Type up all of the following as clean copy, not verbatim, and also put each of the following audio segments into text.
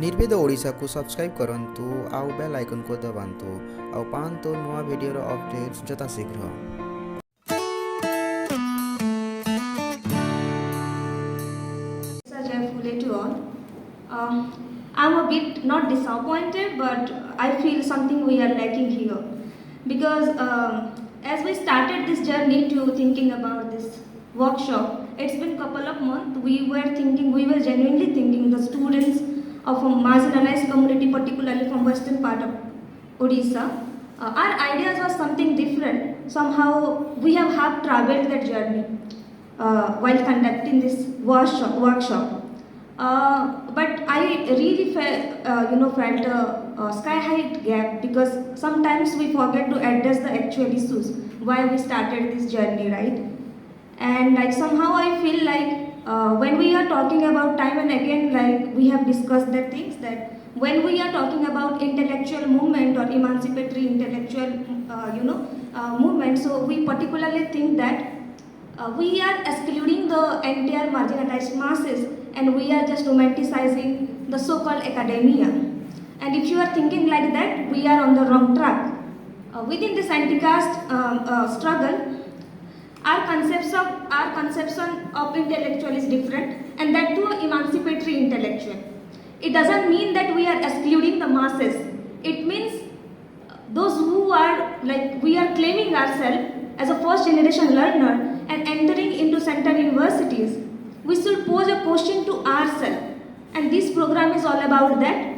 निर्भेद ओडिशा को सब्सक्राइब करंतु आउ बेल आइकन को दबांतु आउ पांतु नवा वीडियो अपडेट्स जता शीघ्र। To all. I'm a bit not disappointed, but I feel something we are lacking here, because as we started this journey to thinking about this workshop, it's been couple of months. We were genuinely thinking the students of a marginalized community, particularly from western part of Odisha, our ideas were something different. Somehow we have half traveled that journey while conducting this workshop. But I really felt a sky-high gap, because sometimes we forget to address the actual issues why we started this journey, right? And like somehow I feel like when we are talking about time and again, like we have discussed the things that when we are talking about intellectual movement or emancipatory intellectual, movement, so we particularly think that we are excluding the entire marginalized masses, and we are just romanticizing the so-called academia. And if you are thinking like that, we are on the wrong track. Within this anti-caste struggle, our conception of intellectual is different, and that too emancipatory intellectual. It doesn't mean that we are excluding the masses. It means those who are like we are claiming ourselves as a first generation learner and entering into central universities, we should pose a question to ourselves. And this program is all about that,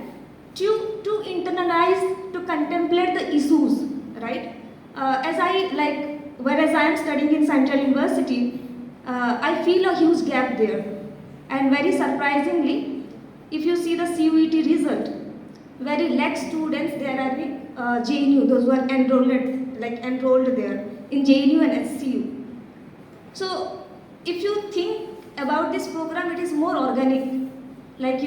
to internalize, to contemplate the issues, right? Whereas I am studying in Central University, I feel a huge gap there. And very surprisingly, if you see the CUET result, very less students there are in JNU, those who are enrolled there in JNU and SCU. So if you think about this program, it is more organic. Like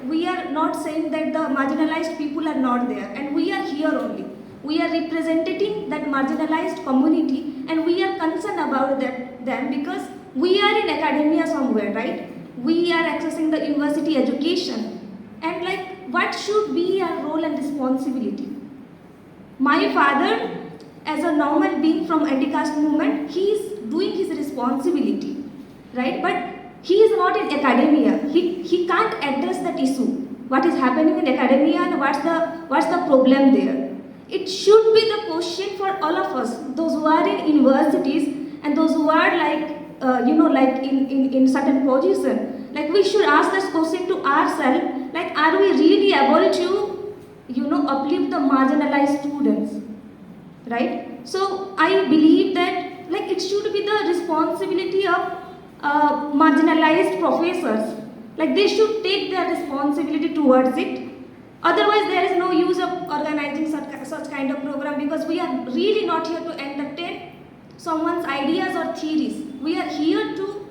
we are not saying that the marginalized people are not there, and we are here only. We are representing that marginalized community, and we are concerned about them because we are in academia somewhere, right? We are accessing the university education, and like what should be our role and responsibility? My father, as a normal being from anti-caste movement, he is doing his responsibility, right? But he is not in academia. He can't address that issue. What is happening in academia and what's the problem there? It should be the question for all of us, those who are in universities and those who are in certain position. Like we should ask this question to ourselves, like are we really able to uplift the marginalized students, right? So I believe that like it should be the responsibility of marginalized professors. Like they should take their responsibility towards it. Otherwise, there is no use of organizing such kind of program, because we are really not here to entertain someone's ideas or theories. We are here to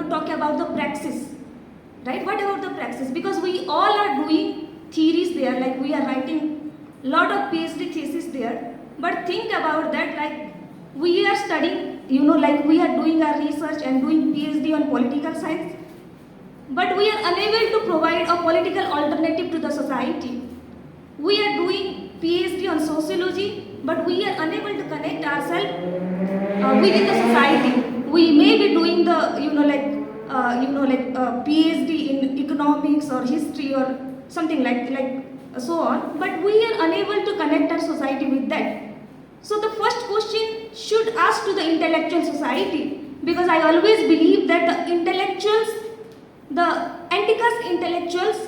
talk about the praxis, right? What about the praxis? Because we all are doing theories there, like we are writing a lot of PhD thesis there. But think about that, like we are studying, like we are doing our research and doing PhD on political science, but we are unable to provide a political alternative to the society. We are doing PhD on sociology, but we are unable to connect ourselves within the society. We may be doing the PhD in economics or history or something like so on, but we are unable to connect our society with that. So the first question should ask to the intellectual society, because I always believe that the intellectuals, the anti-caste intellectuals,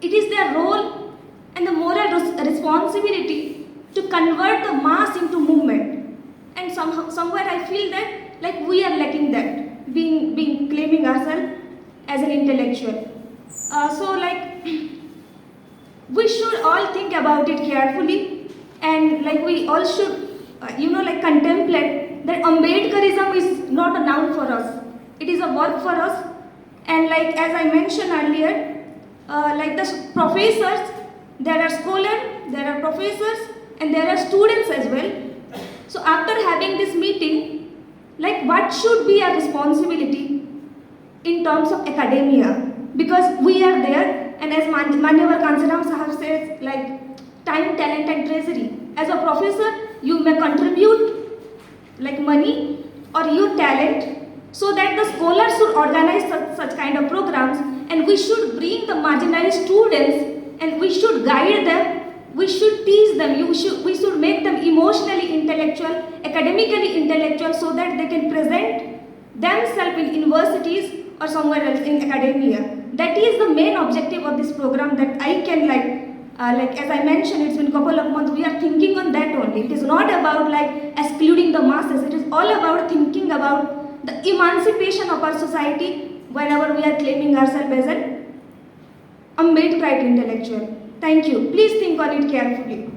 it is their role and the moral responsibility to convert the mass into movement. And somewhere I feel that like we are lacking that, being claiming ourselves as an intellectual. We should all think about it carefully, and like we all should contemplate that Ambedkarism is not a noun for us. It is a work for us. And like as I mentioned earlier, like the professors, there are scholars, there are professors, and there are students as well. So after having this meeting, like what should be our responsibility in terms of academia? Because we are there, and as my Manyavar Kansaram Sahab says, like, time, talent and treasury. As a professor, you may contribute like money or your talent, so that the scholars should organize such kind of programs, and we should bring the marginalized students and we should guide them, we should teach them, we should make them emotionally intellectual, academically intellectual, so that they can present themselves in universities or somewhere else in academia. That is the main objective of this program, that I can like as I mentioned, it's been couple of months, we are thinking on that only. It is not about like excluding the masses, it is all about thinking about the emancipation of our society whenever we are claiming ourselves as an Ambedkarite intellectual. Thank you. Please think on it carefully.